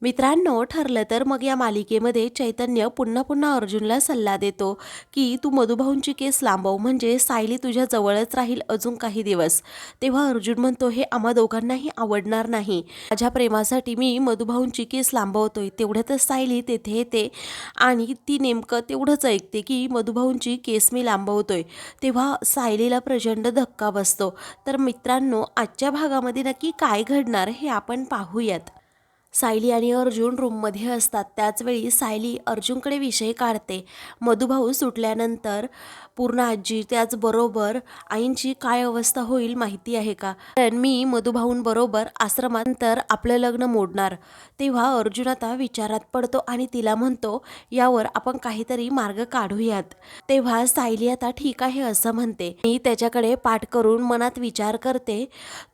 मित्रांनो, ठरलं तर मग या मालिकेमध्ये चैतन्य पुन्हा पुन्हा अर्जुनला सल्ला देतो की तू मधुभाऊंची केस लांबव, म्हणजे सायली तुझ्या जवळच राहील अजून काही दिवस. तेव्हा अर्जुन म्हणतो, हे आम्हा दोघांनाही आवडणार नाही. माझ्या प्रेमासाठी मी मधुभाऊंची केस लांबवतोय. तेवढ्यातच सायली तेथे येते आणि ती नेमकं तेवढंच ऐकते की मधुभाऊंची केस मी लांबवतोय. तेव्हा सायलीला प्रचंड धक्का बसतो. तर मित्रांनो, आजच्या भागामध्ये नक्की काय घडणार हे आपण पाहूयात. सायली आणि अर्जुन रूममध्ये असतात. त्याचवेळी सायली अर्जुनकडे विषय काढते. मधुभाऊ सुटल्यानंतर पूर्ण आजी, त्याचबरोबर आईंची काय अवस्था होईल माहिती आहे का? कारण मी मधुभाऊंबरोबर आश्रमांतर आपलं लग्न मोडणार. तेव्हा अर्जुन आता विचारात पडतो आणि तिला म्हणतो, यावर आपण काहीतरी मार्ग काढूयात. तेव्हा सायली आता ठीक आहे असं म्हणते. मी त्याच्याकडे पाठ करून मनात विचार करते,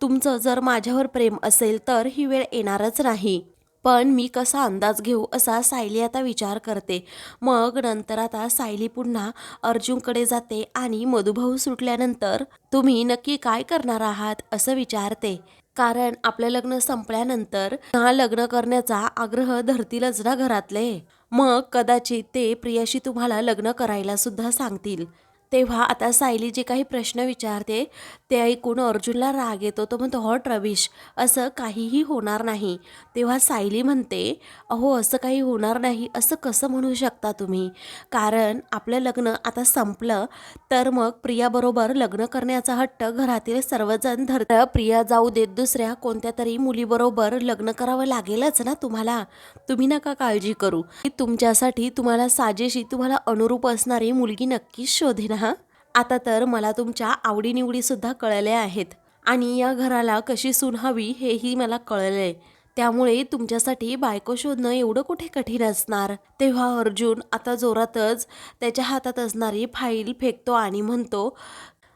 तुमचं जर माझ्यावर प्रेम असेल तर ही वेळ येणारच नाही. पण मी कसा अंदाज घेऊ असा सायली आता विचार करते. मग नंतर आता सायली पुन्हा अर्जुनकडे जाते आणि मधुभाऊ सुटल्यानंतर तुम्ही नक्की काय करणार आहात असं विचारते. कारण आपलं लग्न संपल्यानंतर हा लग्न करण्याचा आग्रह धरतीलच ना घरातले. मग कदाचित ते प्रियाशी तुम्हाला लग्न करायला सुद्धा सांगतील. तेव्हा आता सायली जे काही प्रश्न विचारते ते ऐकून अर्जुनला राग येतो. तो म्हणतो, हॉट रविश, असं काहीही होणार नाही. तेव्हा सायली म्हणते, अहो असं काही होणार नाही असं कसं म्हणू शकता तुम्ही? कारण आपलं लग्न आता संपलं तर मग प्रियाबरोबर लग्न करण्याचा हट्ट घरातील सर्वजण धरतात. प्रिया जाऊ देत, दुसऱ्या कोणत्या तरी मुलीबरोबर लग्न करावं लागेलच ना तुम्हाला. तुम्ही नका काळजी करू. तुमच्यासाठी तुम्हाला साजेशी, तुम्हाला अनुरूप असणारी मुलगी नक्कीच शोधेन हा. आता तर मला तुमच्या आवडीनिवडी सुद्धा कळल्या आहेत आणि या घराला कशी सून हवी हेही मला कळलंय. त्यामुळे तुमच्यासाठी बायको शोधणं एवढं कुठे कठीण असणार. तेव्हा अर्जुन आता जोरातच त्याच्या हातात असणारी फाईल फेकतो आणि म्हणतो,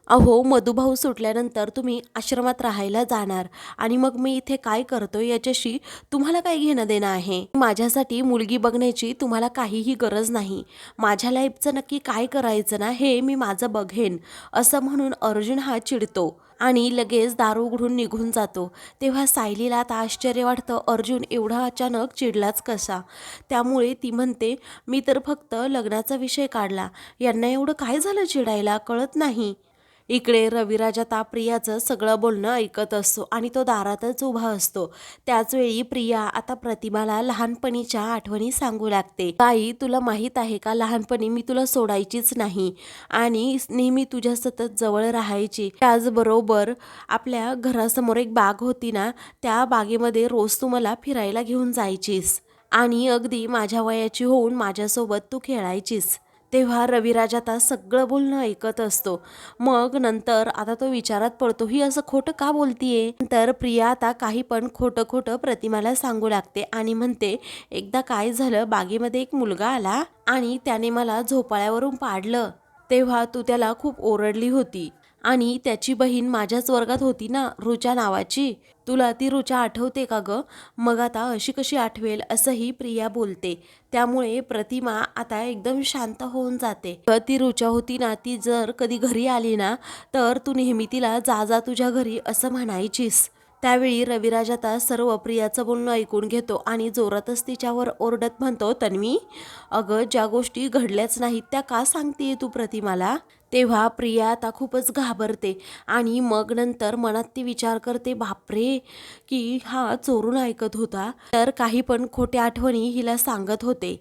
अहो मधुभाऊ सुटल्यानंतर तुम्ही आश्रमात राहायला जाणार आणि मग मी इथे काय करतो याच्याशी तुम्हाला काय घेणं देणं आहे? माझ्यासाठी मुलगी बघण्याची तुम्हाला काहीही गरज नाही. माझ्या लाईफचं नक्की काय करायचं ना हे मी माझं बघेन, असं म्हणून अर्जुन हा चिडतो आणि लगेच दार उघडून निघून जातो. तेव्हा सायलीला आता आश्चर्य वाटतं, अर्जुन एवढा अचानक चिडलाच कसा? त्यामुळे ती म्हणते, मी तर फक्त लग्नाचा विषय काढला, यांना एवढं काय झालं चिडायला कळत नाही. इकडे रविराज आता प्रियाचं सगळं बोलणं ऐकत असतो आणि तो दारातच उभा असतो. त्याचवेळी प्रिया आता प्रतिभाला लहानपणीच्या आठवणी सांगू लागते. ताई, तुला माहीत आहे का, लहानपणी मी तुला सोडायचीच नाही आणि नेहमी तुझ्या सतत जवळ राहायची. त्याचबरोबर आपल्या घरासमोर एक बाग होती ना, त्या बागेमध्ये रोज तू मला फिरायला घेऊन जायचीस आणि अगदी माझ्या वयाची होऊन माझ्यासोबत तू खेळायचीस. तेव्हा रविराज आता सगळं बोलणं ऐकत असतो. मग नंतर आता तो विचारात पडतो, ही असं खोटं का बोलतीये? तर प्रिया आता काही पण खोटं खोटं प्रतिमाला सांगू लागते आणि म्हणते, एकदा काय झालं, बागेमध्ये एक मुलगा आला आणि त्याने मला झोपाळ्यावरून पाडलं. तेव्हा तू त्याला खूप ओरडली होती आणि त्याची बहीण माझ्याच वर्गात होती ना, रुचा नावाची. तुला ती रुचा आठवते का ग? मग आता अशी कशी आठवेल असंही प्रिया बोलते. त्यामुळे प्रतिमा आता एकदम शांत होऊन जाते. ती रुचा होती ना, ती जर कधी घरी आली ना तर तू नेहमी तिला जा जा तुझ्या घरी असं म्हणायचीस. त्यावेळी रविराज आता सर्व प्रियाचं बोलणं ऐकून घेतो आणि जोरातच तिच्यावर ओरडत म्हणतो, तन्वी, अगं ज्या गोष्टी घडल्याच नाहीत त्या का सांगतेय तू प्रतिमाला? तेव्हा प्रिया आता खूपच घाबरते आणि मग नंतर मनात ती विचार करते, बापरे, की हा चोरून ऐकत होता तर काही पण खोट्या आठवणी हिला सांगत होते.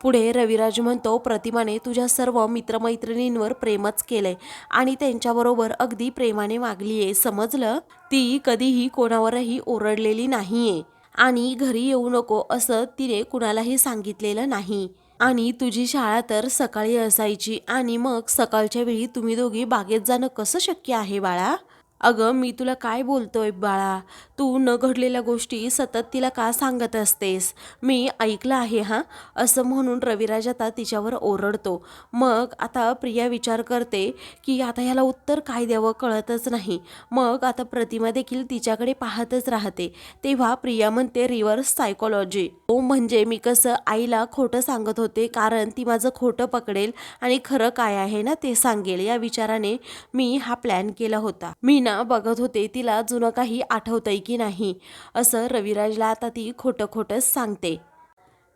पुढे रविराज म्हणतो, प्रतिमाने तुझ्या सर्व मित्रमैत्रिणींवर प्रेमच केलंय आणि त्यांच्याबरोबर अगदी प्रेमाने वागलीये, समजलं? ती कधीही कोणावरही ओरडलेली नाहीये आणि घरी येऊ नको असं तिने कुणालाही सांगितलेलं नाही. आणि तुझी शाळा तर सकाळी असायची आणि मग सकाळच्या वेळी तुम्ही दोघी बागेत जाणं कसं शक्य आहे बाळा? अगं मी तुला काय बोलतोय बाळा, तू न घडलेल्या गोष्टी सतत तिला का सांगत असतेस? मी ऐकलं आहे हा, असं म्हणून रविराज आता तिच्यावर ओरडतो. मग आता प्रिया विचार करते की आता ह्याला उत्तर काय द्यावं कळतच नाही. मग आता प्रतिमा देखील तिच्याकडे पाहतच राहते. तेव्हा प्रिया म्हणते, रिव्हर्स सायकोलॉजी. हो, म्हणजे मी कसं आईला खोटं सांगत होते कारण ती माझं खोटं पकडेल आणि खरं काय आहे ना ते सांगेल, या विचाराने मी हा प्लॅन केला होता. मी ना प्रिया बघत होते तिला जुनं काही आठवतंय की नाही असं रविराजला आता ती खोटं खोटंच सांगते.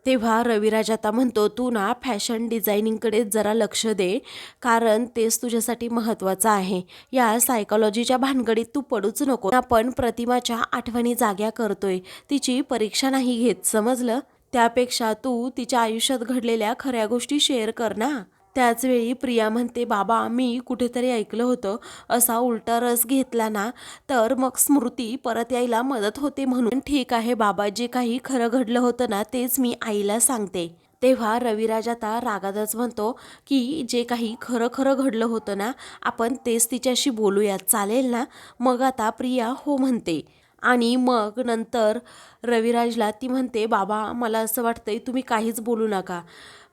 तेव्हा रविराज आता म्हणतो तू ना फॅशन डिझायनिंगकडे जरा लक्ष दे, कारण तेच तुझ्यासाठी महत्त्वाचं आहे. या सायकॉलॉजीच्या भानगडीत तू पडूच नको. आपण प्रतिमाच्या आठवणी जाग्या करतोय, तिची परीक्षा नाही घेत, समजलं? त्यापेक्षा तू तिच्या आयुष्यात घडलेल्या खऱ्या गोष्टी शेअर कर ना. त्याचवेळी प्रिया म्हणते बाबा मी कुठेतरी ऐकलं होतं असा उलटा रस घेतला ना तर मग स्मृती परत यायला मदत होते म्हणून. ठीक आहे बाबा, जे काही खरं घडलं होतं ना तेच मी आईला सांगते. तेव्हा रविराज आता रागातच म्हणतो की जे काही खरं खरं घडलं होतं ना आपण तेच तिच्याशी बोलूयात, चालेल ना? मग आता प्रिया हो म्हणते आणि मग नंतर रविराजला ती म्हणते बाबा मला असं वाटतंय तुम्ही काहीच बोलू नका,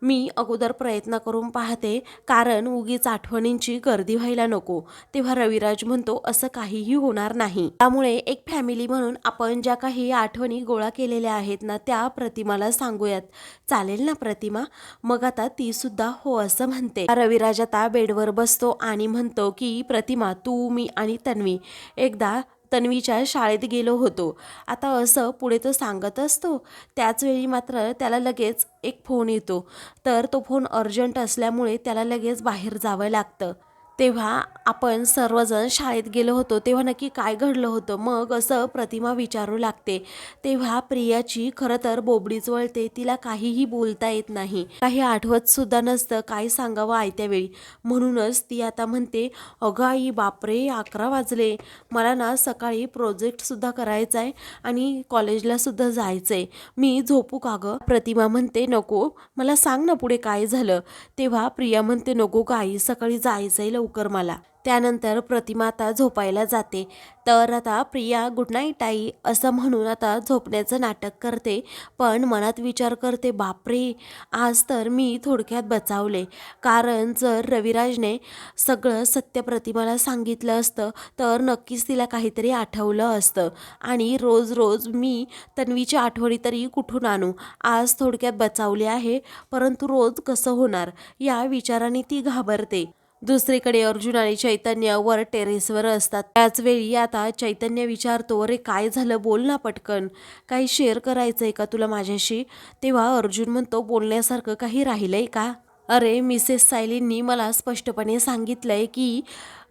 मी अगोदर प्रयत्न करून पाहते, कारण उगीच आठवणींची गर्दी व्हायला नको. तेव्हा रविराज म्हणतो असं काहीही होणार नाही. त्यामुळे एक फॅमिली म्हणून आपण ज्या काही आठवणी गोळा केलेल्या आहेत ना त्या प्रतिमाला सांगूयात, चालेल ना प्रतिमा? मग आता ती सुद्धा हो असं म्हणते. रविराज आता बेडवर बसतो आणि म्हणतो की प्रतिमा तू मी आणि तन्वी एकदा तन्वीच्या शाळेत गेलो होतो. आता असं पुढे तो सांगत असतो. त्याचवेळी मात्र त्याला लगेच एक फोन येतो, तर तो फोन अर्जंट असल्यामुळे त्याला लगेच बाहेर जावं लागतं. तेव्हा आपण सर्वजण शाळेत गेलो होतो तेव्हा नक्की काय घडलं होतं मग असं प्रतिमा विचारू लागते. तेव्हा प्रियाची खरं तर बोबडीच वळते, तिला काहीही बोलता येत नाही, काही आठवत सुद्धा नसतं काय सांगावं आयत्या वेळी. म्हणूनच ती आता म्हणते अगं आई बापरे 11 वाजले, मला ना सकाळी प्रोजेक्टसुद्धा करायचा आहे आणि कॉलेजला सुद्धा जायचं आहे, मी झोपू का गं? प्रतिमा म्हणते नको, मला सांग ना पुढे काय झालं. तेव्हा प्रिया म्हणते नको का आई, सकाळी जायचं आहे लवकर मला. त्यानंतर प्रतिमा आता झोपायला जाते. तर आता प्रिया गुड नाईट आई असं म्हणून आता झोपण्याचं नाटक करते, पण मनात विचार करते बापरे आज तर मी थोडक्यात बचावले, कारण जर रविराजने सगळं सत्य प्रतिमाला सांगितलं असतं तर नक्कीच तिला काहीतरी आठवलं असतं आणि रोज रोज मी तन्वीची आठवणी तरी कुठून आणू. आज थोडक्यात बचावले आहे, परंतु रोज कसं होणार या विचाराने ती घाबरते. दुसरीकडे अर्जुन आणि चैतन्य वर टेरेसवर असतात. त्याचवेळी आता चैतन्य विचारतो अरे काय झालं, बोल ना पटकन, काही शेअर करायचंय का तुला माझ्याशी? तेव्हा अर्जुन म्हणतो बोलण्यासारखं काही राहिलंय का? अरे मिसेस सायलींनी मला स्पष्टपणे सांगितलंय की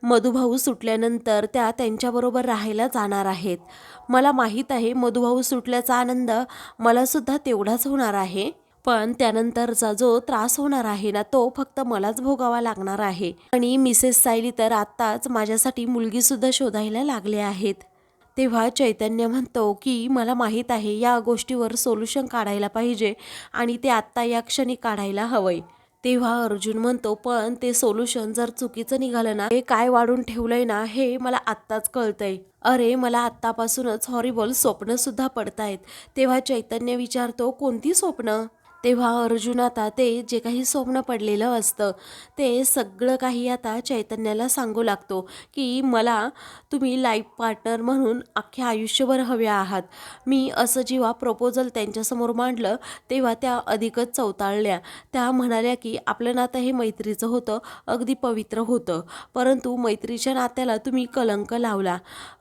मधुभाऊ सुटल्यानंतर त्या त्यांच्याबरोबर राहायला जाणार आहेत. मला माहीत आहे मधुभाऊ सुटल्याचा आनंद मला सुद्धा तेवढाच होणार आहे, पण त्यानंतरचा जो त्रास होणार आहे ना तो फक्त मलाच भोगावा लागणार आहे. आणि मिसेस सायली तर आत्ताच माझ्यासाठी मुलगी सुद्धा शोधायला लागले आहेत. तेव्हा चैतन्य म्हणतो की मला माहीत आहे या गोष्टीवर सोल्युशन काढायला पाहिजे आणि ते आत्ता या क्षणी काढायला हवंय. तेव्हा अर्जुन म्हणतो पण ते सोल्युशन जर चुकीचं निघालं ना, हे काय वाढून ठेवलंय ना हे मला आत्ताच कळतंय. अरे मला आत्तापासूनच हॉरिबल स्वप्न सुद्धा पडतायत. तेव्हा चैतन्य विचारतो कोणती स्वप्न? तेव्हा अर्जुन आता ते जे काही स्वप्न पडलेलं असतं ते सगळं काही आता चैतन्याला सांगू लागतो की मला तुम्ही लाईफ पार्टनर म्हणून अख्ख्या आयुष्यभर हवे आहात. मी असं जेव्हा प्रपोजल त्यांच्यासमोर मांडलं तेव्हा त्या अधिकच चवताळल्या. त्या म्हणाल्या की आपलं नातं हे मैत्रीचं होतं, अगदी पवित्र होतं, परंतु मैत्रीच्या नात्याला तुम्ही कलंक लावला.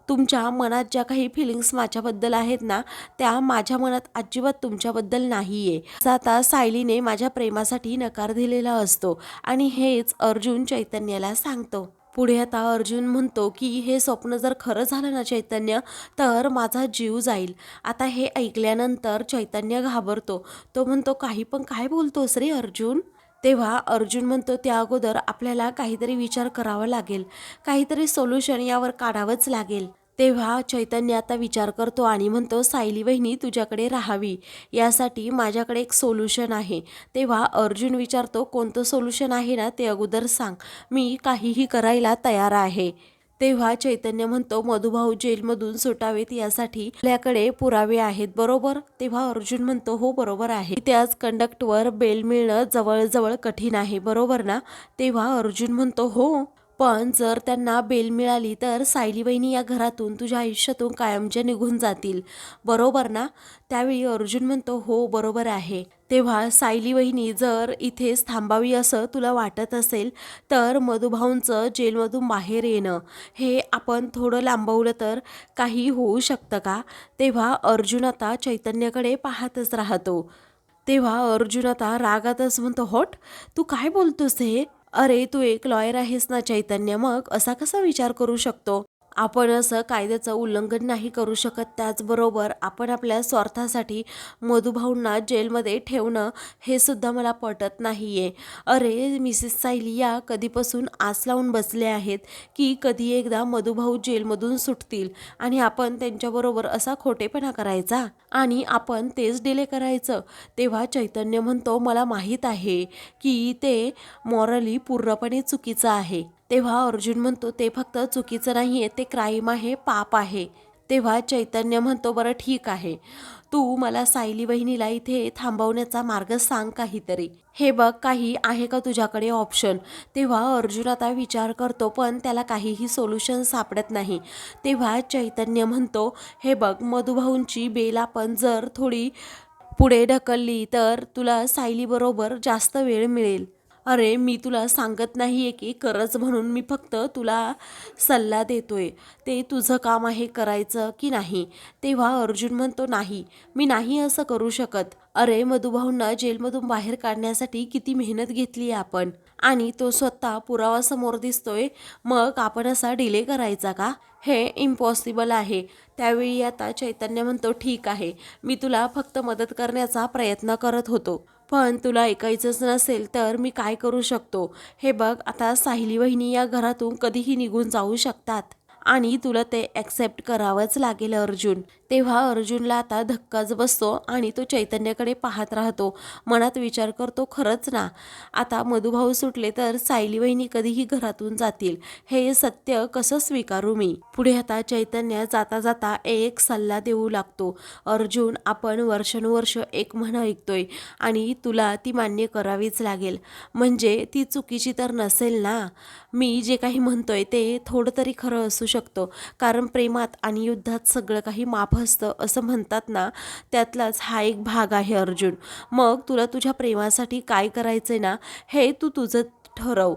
तुमच्या मनात ज्या काही फिलिंग्स माझ्याबद्दल आहेत ना त्या माझ्या मनात अजिबात तुमच्याबद्दल नाही आहे. आता सायलीने माझ्या प्रेमासाठी नकार दिलेला असतो आणि हेच अर्जुन चैतन्याला सांगतो. पुढे आता अर्जुन म्हणतो की हे स्वप्न जर खरं झालं ना चैतन्य तर माझा जीव जाईल. आता हे ऐकल्यानंतर चैतन्य घाबरतो. तो म्हणतो काही पण काय बोलतोस रे अर्जुन? तेव्हा अर्जुन म्हणतो त्या अगोदर आपल्याला काहीतरी विचार करावा लागेल, काहीतरी सोल्युशन यावर काढावंच लागेल. तेव्हा चैतन्य आता विचार करतो आणि म्हणतो सायली वहिनी तुझ्याकडे राहावी यासाठी माझ्याकडे एक सोल्युशन आहे. तेव्हा अर्जुन विचारतो कोणतं सोल्युशन आहे ना ते अगोदर सांग, मी काहीही करायला तयार आहे. तेव्हा चैतन्य म्हणतो मधुभाऊ जेलमधून सुटावेत यासाठी आपल्याकडे पुरावे आहेत बरोबर? तेव्हा अर्जुन म्हणतो हो बरोबर आहे. त्याच कंडक्टवर बेल मिळणं जवळजवळ कठीण आहे बरोबर ना? तेव्हा अर्जुन म्हणतो हो, पण जर त्यांना बेल मिळाली तर सायली वहिनी या घरातून तुझ्या आयुष्यातून कायमच्या निघून जातील, बरोबर ना? त्यावेळी अर्जुन म्हणतो हो बरोबर आहे. तेव्हा सायली वहिनी जर इथेच थांबावी असं तुला वाटत असेल तर मधुभाऊंचं जेलमधून बाहेर येणं हे आपण थोडं लांबवलं तर काही होऊ शकतं का? तेव्हा अर्जुन आता चैतन्याकडे पाहतच राहतो. तेव्हा अर्जुन आता रागातच म्हणतो, होट, तू काय बोलतोस हे? अरे तू एक लॉयर आहेस ना चैतन्य, मग असा कसा विचार करू शकतो? आपण असं कायद्याचं उल्लंघन नाही करू शकत. त्याचबरोबर आपण आपल्या स्वार्थासाठी मधुभाऊंना जेलमध्ये ठेवणं हे सुद्धा मला पटत नाहीये. अरे मिसेस सायली या कधीपासून आस लावून बसले आहेत की कधी एकदा मधुभाऊ जेलमधून सुटतील आणि आपण त्यांच्याबरोबर असा खोटेपणा करायचा आणि आपण तेच डिले करायचं. तेव्हा चैतन्य म्हणतो मला माहीत आहे की ते मॉरली पूर्णपणे चुकीचं आहे. तेव्हा अर्जुन म्हणतो ते फक्त चुकीचं नाही आहे, ते क्राईम आहे, पाप आहे. तेव्हा चैतन्य म्हणतो बरं ठीक आहे, तू मला सायली वहिनीला इथे थांबवण्याचा मार्ग सांग काहीतरी. हे बघ काही आहे का तुझ्याकडे ऑप्शन? तेव्हा अर्जुन आता विचार करतो पण त्याला काहीही सोल्युशन सापडत नाही. तेव्हा चैतन्य म्हणतो हे बघ मधुभाऊंची बेल आपण जर थोडी पुढे ढकलली तर तुला सायलीबरोबर जास्त वेळ मिळेल. अरे मी तुला सांगत नाहीये की करच म्हणून, मी फक्त तुला सल्ला देतोय. ते तुझं काम आहे करायचं की नाही. तेव्हा अर्जुन म्हणतो नाही, मी नाही असं करू शकत. अरे मधुभाऊंना जेलमधून बाहेर काढण्यासाठी किती मेहनत घेतली आपण आणि तो स्वतः पुरावा समोर दिसतोय, मग आपण असा डिले करायचा का? हे इम्पॉसिबल आहे. त्यावेळी आता चैतन्य म्हणतो ठीक आहे, मी तुला फक्त मदत करण्याचा प्रयत्न करत होतो, पण तुला ऐकायचंच नसेल तर मी काय करू शकतो? हे बघ आता सायली वहिनी या घरातून कधीही निघून जाऊ शकतात आणि तुला ते ॲक्सेप्ट करावंच लागेल अर्जुन. तेव्हा अर्जुनला आता धक्काच बसतो आणि तो चैतन्याकडे पाहत राहतो. मनात विचार करतो खरंच ना, आता मधुभाऊ सुटले तर सायली वहिनी कधीही घरातून जातील, हे सत्य कसं स्वीकारू मी? पुढे आता चैतन्य जाता जाता एक सल्ला देऊ लागतो. अर्जुन आपण वर्षानुवर्ष एक म्हण ऐकतोय आणि तुला ती मान्य करावीच लागेल. म्हणजे ती चुकीची तर नसेल ना? मी जे काही म्हणतोय ते थोडं तरी खरं असू शकतो, कारण प्रेमात आणि युद्धात सगळं काही माफ असतं असं म्हणतात ना, त्यातलाच हा एक भाग आहे अर्जुन. मग तुला तुझ्या प्रेमासाठी काय करायचंय ना, हे तू तुझं ठरव.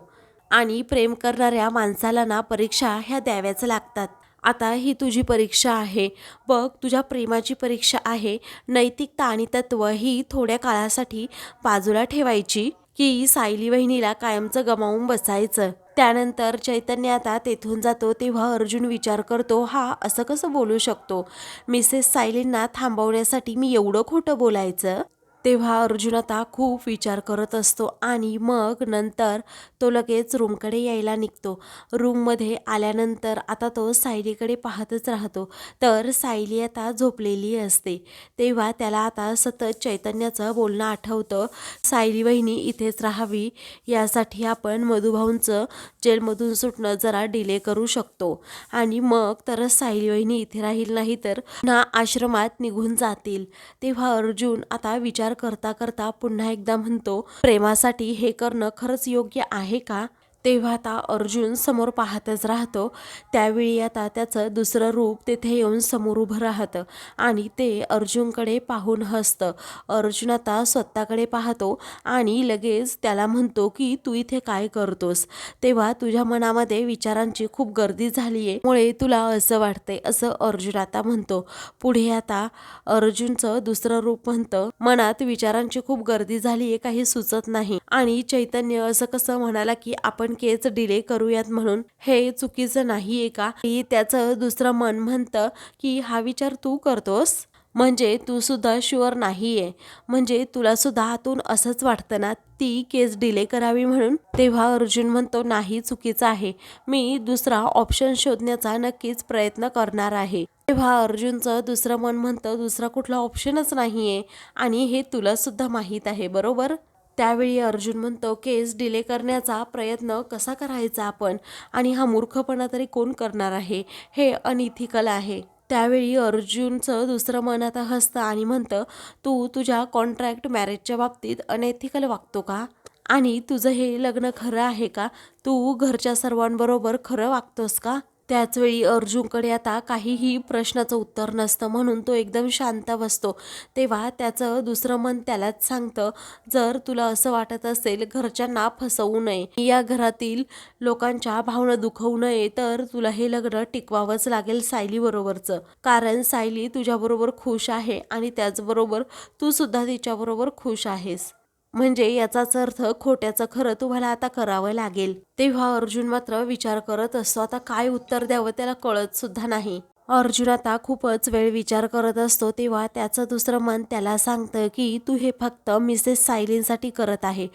आणि प्रेम करणाऱ्या माणसाला ना परीक्षा ह्या द्याव्याच लागतात. आता ही तुझी परीक्षा आहे बघ, तुझ्या प्रेमाची परीक्षा आहे. नैतिकता आणि तत्व ही थोड्या काळासाठी बाजूला ठेवायची की सायली वहिनीला कायमचं गमावून बसायचं. त्यानंतर चैतन्य आता तेथून जातो. तेव्हा अर्जुन विचार करतो हा असं कसं बोलू शकतो? मिसेस सायलींना थांबवण्यासाठी मी एवढं खोटं बोलायचं? तेव्हा अर्जुन आता खूप विचार करत असतो आणि मग नंतर तो लगेच रूमकडे यायला निघतो. रूममध्ये आल्यानंतर आता तो सायलीकडे पाहतच राहतो, तर सायली आता झोपलेली असते. तेव्हा त्याला आता सतत चैतन्याचं बोलणं आठवतं. सायली वहिनी इथेच राहावी यासाठी आपण मधुभाऊंचं जेलमधून सुटणं जरा डिले करू शकतो आणि मग तरच सायली वहिनी इथे राहील, नाही तर पुन्हा आश्रमात निघून जातील. तेव्हा अर्जुन आता विचार करता करता पुन्हा एकदा म्हणतो प्रेमासाठी हे करणं खरंच योग्य आहे का? तेव्हा आता अर्जुन समोर पाहतच राहतो. त्यावेळी आता त्याचं दुसरं रूप तेथे येऊन समोर उभं राहतं आणि ते अर्जुनकडे पाहून हसतं. अर्जुन आता स्वतःकडे पाहतो आणि लगेच त्याला म्हणतो की तू इथे काय करतोस? तेव्हा तुझ्या मनामध्ये विचारांची खूप गर्दी झाली आहे, मुळे तुला असं वाटतंय, असं अर्जुन आता म्हणतो. पुढे आता अर्जुनचं दुसरं रूप म्हणतं मनात विचारांची खूप गर्दी झाली आहे, काही सुचत नाही. आणि चैतन्य असं कसं म्हणाला की आपण केस डिले करूयात म्हणून, हे चुकीचं नाहीये का? त्याचं दुसरं मन म्हणतं की हा विचार तू करतोस म्हणजे तू सुद्धा शुअर नाहीये, म्हणजे तुला सुद्धा आतून असंच वाटतं ना ती केस डिले करावी म्हणून? तेव्हा अर्जुन म्हणतो नाही, चुकीचं आहे, मी दुसरा ऑप्शन शोधण्याचा नक्कीच प्रयत्न करणार आहे. तेव्हा अर्जुनचं दुसरं मन म्हणतं दुसरा कुठला ऑप्शनच नाहीये आणि हे तुला सुद्धा माहीत आहे, बरोबर? त्यावेळी अर्जुन म्हणतो केस डिले करण्याचा प्रयत्न कसा करायचा आपण, आणि हा मूर्खपणा तरी कोण करणार आहे? हे अनइथिकल आहे. त्यावेळी अर्जुनचं दुसरं मन आता हसतं आणि म्हणतं तू तुझ्या कॉन्ट्रॅक्ट मॅरेजच्या बाबतीत अनएथिकल वागतो का? आणि तुझं हे लग्न खरं आहे का? तू घरच्या सर्वांबरोबर खरं वागतोस का? त्याच वेळी अर्जुनकडे आता काहीही प्रश्नाचं उत्तर नसतं, म्हणून तो एकदम शांत बसतो. तेव्हा त्याचं दुसरं मन त्यालाच सांगतं, जर तुला असं वाटत असेल घरच्यांना फसवू नये, या घरातील लोकांच्या भावना दुखवू नये, तर तुला हे लग्न टिकवावंच लागेल सायलीबरोबरचं. कारण सायली तुझ्याबरोबर खुश आहे आणि त्याचबरोबर तू सुद्धा तिच्याबरोबर खुश आहेस. म्हणजे याचाच अर्थ खोट्याचं खरं तुम्हाला आता करावं लागेल. तेव्हा अर्जुन मात्र विचार करत असतो, आता काय उत्तर द्यावं त्याला कळत सुद्धा नाही. अर्जुन आता खूपच वेळ विचार करत असतो. तेव्हा त्याचं दुसरं मन त्याला सांगतं की तू हे फक्त मिसेस सायलीसाठी करत आहे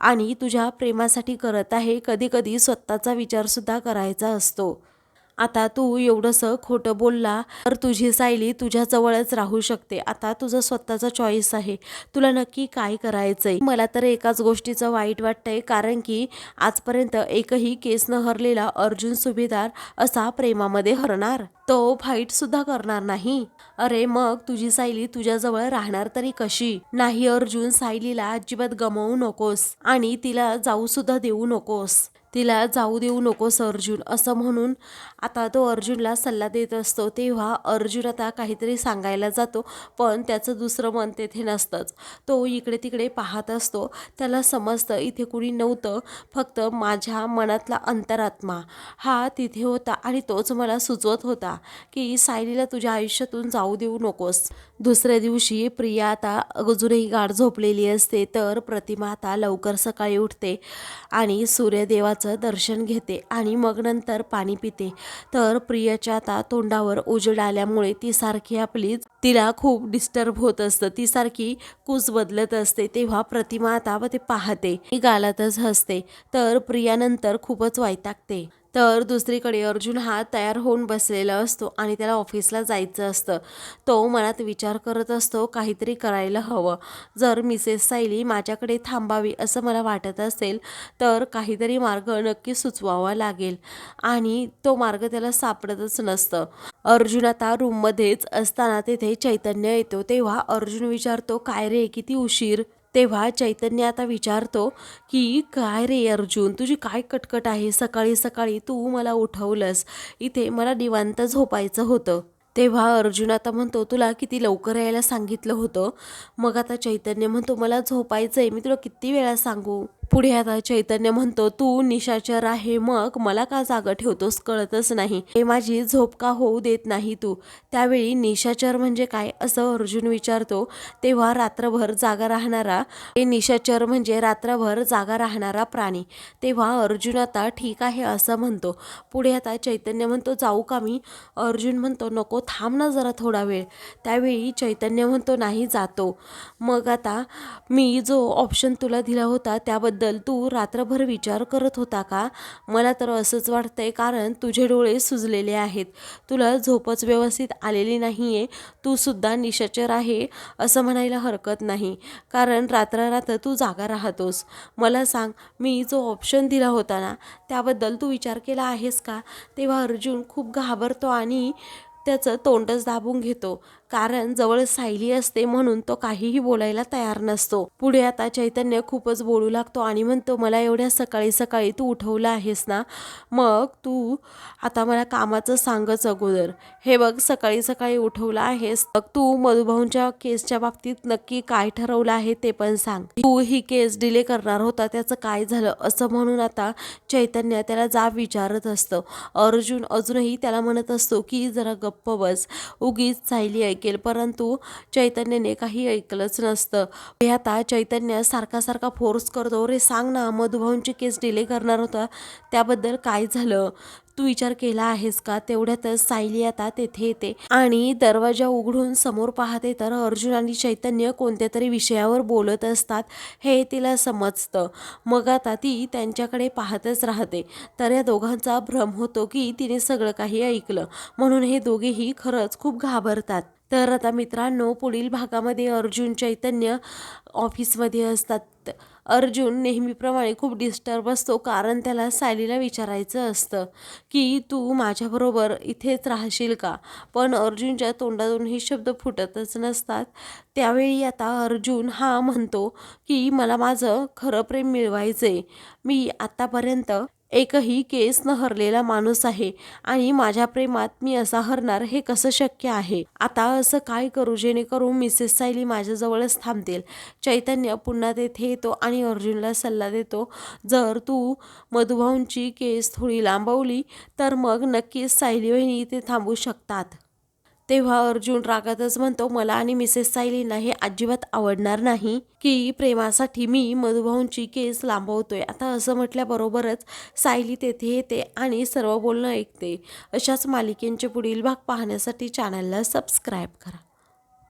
आणि तुझ्या प्रेमासाठी करत आहे. कधी कधी स्वतःचा विचार सुद्धा करायचा असतो. आता तू एवढंसं खोटं बोलला तर तुझी सायली तुझ्याजवळच राहू शकते. आता तुझं स्वतःचा चॉईस आहे, तुला नक्की काय करायचंय. मला तर एकाच गोष्टीचं वाईट वाटतंय, कारण की आजपर्यंत एकही केस न हरलेला अर्जुन सुभेदार असा प्रेमामध्ये हरणार, तो फाईट सुद्धा करणार नाही. अरे मग तुझी सायली तुझ्याजवळ राहणार तरी कशी? नाही अर्जुन, सायलीला अजिबात गमावू नकोस आणि तिला जाऊ सुद्धा देऊ नकोस. तिला जाऊ देऊ नकोस अर्जुन, असं म्हणून आता तो अर्जुनला सल्ला देत असतो. तेव्हा अर्जुन आता काहीतरी सांगायला जातो, पण त्याचं दुसरं मन तेथे नसतंच. तो इकडे तिकडे पाहत असतो. त्याला समजतं इथे कुणी नव्हतं, फक्त माझ्या मनातला अंतरात्मा हा तिथे होता आणि तोच मला सुचवत होता की सायलीला तुझ्या आयुष्यातून जाऊ देऊ नकोस. दुसऱ्या दिवशी प्रिया आता अजूनही गाढ झोपलेली असते, तर प्रतिमा आता लवकर सकाळी उठते आणि सूर्यदेवाचं दर्शन घेते आणि मग नंतर पाणी पिते. तर प्रियाच्या आता तोंडावर उजेड आल्यामुळे ती सारखी तिला खूप डिस्टर्ब होत असतं, ती सारखी कूस बदलत असते. तेव्हा प्रतिमा आता ते पाहते, ती गालातच हसते. तर प्रियानंतर खूपच वैतागते. तर दुसरीकडे अर्जुन हा तयार होऊन बसलेला असतो आणि त्याला ऑफिसला जायचं असतं. तो मनात विचार करत असतो, काहीतरी करायला हवं. जर मिसेस सायली माझ्याकडे थांबावी असं मला वाटत असेल तर काहीतरी मार्ग नक्की सुचवावा लागेल आणि तो मार्ग त्याला सापडतच नसतं. अर्जुन आता रूममध्येच असताना तेथे चैतन्य येतो. तेव्हा अर्जुन विचारतो, काय रे किती उशीर? तेव्हा चैतन्य आता विचारतो की काय रे अर्जुन, तुझी काय कटकट आहे? सकाळी सकाळी तू मला उठवलंस, इथे मला निवांत झोपायचं होतं. तेव्हा अर्जुन आता म्हणतो, तुला किती लवकर यायला सांगितलं होतं? मग आता चैतन्य म्हणतो, मला झोपायचंय, मी तुला किती वेळा सांगू? पुढे आता चैतन्य म्हणतो, तू निशाचर आहे, मग मला का जागा ठेवतोस कळतच नाही. हे माझी झोप का होऊ देत नाही तू? त्यावेळी निशाचर म्हणजे काय असं अर्जुन विचारतो. तेव्हा रात्रभर जागा राहणारा, हे निशाचर म्हणजे रात्रभर जागा राहणारा प्राणी. तेव्हा अर्जुन आता ठीक आहे असं म्हणतो. पुढे आता चैतन्य म्हणतो, जाऊ का मी? अर्जुन म्हणतो, नको थांब ना जरा थोडा वेळ. त्यावेळी चैतन्य म्हणतो, नाही जातो. मग आता मी जो ऑप्शन तुला दिला होता त्याबद्दल तू रात्रभर विचार करत होता का? मला तर असंच वाटतंय, कारण तुझे डोळे सुजलेले आहेत, तुला झोपच व्यवस्थित आलेली नाहीये. तू सुद्धा निशाचर आहे असं म्हणायला हरकत नाही, कारण रात्र तू जागा राहतोस. मला सांग, मी जो ऑप्शन दिला होता ना त्याबद्दल तू विचार केला आहेस का? तेव्हा अर्जुन खूप घाबरतो आणि त्याचं तोंडच दाबून घेतो, कारण जवळ सायली असते म्हणून तो काहीही बोलायला तयार नसतो. पुढे आता चैतन्य खूपच बोलू लागतो आणि म्हणतो, मला एवढ्या सकाळी सकाळी तू उठवलं आहेस ना, मग तू आता मला कामाचं सांगच अगोदर. हे बघ, सकाळी सकाळी उठवलं आहेस, मग तू मधुभाऊंच्या केसच्या बाबतीत नक्की काय ठरवलं आहे ते पण सांग. तू ही केस डिले करणार होता, त्याचं काय झालं? असं म्हणून आता चैतन्य त्याला जाब विचारत असतं. अर्जुन अजूनही त्याला म्हणत असतो की जरा गप्प बस, उगीच सायली ऐकेल, परंतु चैतन्यने काही ऐकलंच नसतं. हे आता चैतन्य सारखा सारखा फोर्स करतो, रे सांग ना, मधुभाऊंची केस डिले करणार होता त्याबद्दल काय झालं? तू विचार केला आहेस का? तेवढ्यातच सायली आता तेथे येते आणि दरवाजा उघडून समोर पाहते, तर अर्जुन आणि चैतन्य कोणत्या तरी विषयावर बोलत असतात हे तिला समजतं. मग आता ती त्यांच्याकडे पाहतच राहते. तर या दोघांचा भ्रम होतो की तिने सगळं काही ऐकलं, म्हणून हे दोघेही खरंच खूप घाबरतात. तर आता मित्रांनो, पुढील भागामध्ये अर्जुन चैतन्य ऑफिसमध्ये असतात. अर्जुन नेहमीप्रमाणे खूप डिस्टर्ब असतो, कारण त्याला सायलीला विचारायचं असतं की तू माझ्याबरोबर इथेच राहशील का. पण अर्जुनच्या तोंडातून हे शब्द फुटतच नसतात. त्यावेळी आता अर्जुन हा म्हणतो की मला माझं खरं प्रेम मिळवायचंय. मी आतापर्यंत एकही केस न हरलेला माणूस आहे आणि माझ्या प्रेमात मी असा हरणार हे कसं शक्य आहे. आता असं काय करू जेणेकरून मिसेस सायली माझ्याजवळच थांबतील. चैतन्य पुन्हा तेथे येतो आणि अर्जुनला सल्ला देतो, जर तू मधुभाऊंची केस थोडी लांबवली तर मग नक्कीच सायली वहिनी इथे थांबू शकतात. तेव्हा अर्जुन रागातच म्हणतो, मला आणि मिसेस सायलींना हे अजिबात आवडणार नाही की प्रेमासाठी मी मधुभाऊंची केस लांबवतोय. आता असं म्हटल्याबरोबरच सायली तेथे येते आणि सर्व बोलणं ऐकते. अशाच मालिकेंचे पुढील भाग पाहण्यासाठी चॅनलला सबस्क्राईब करा.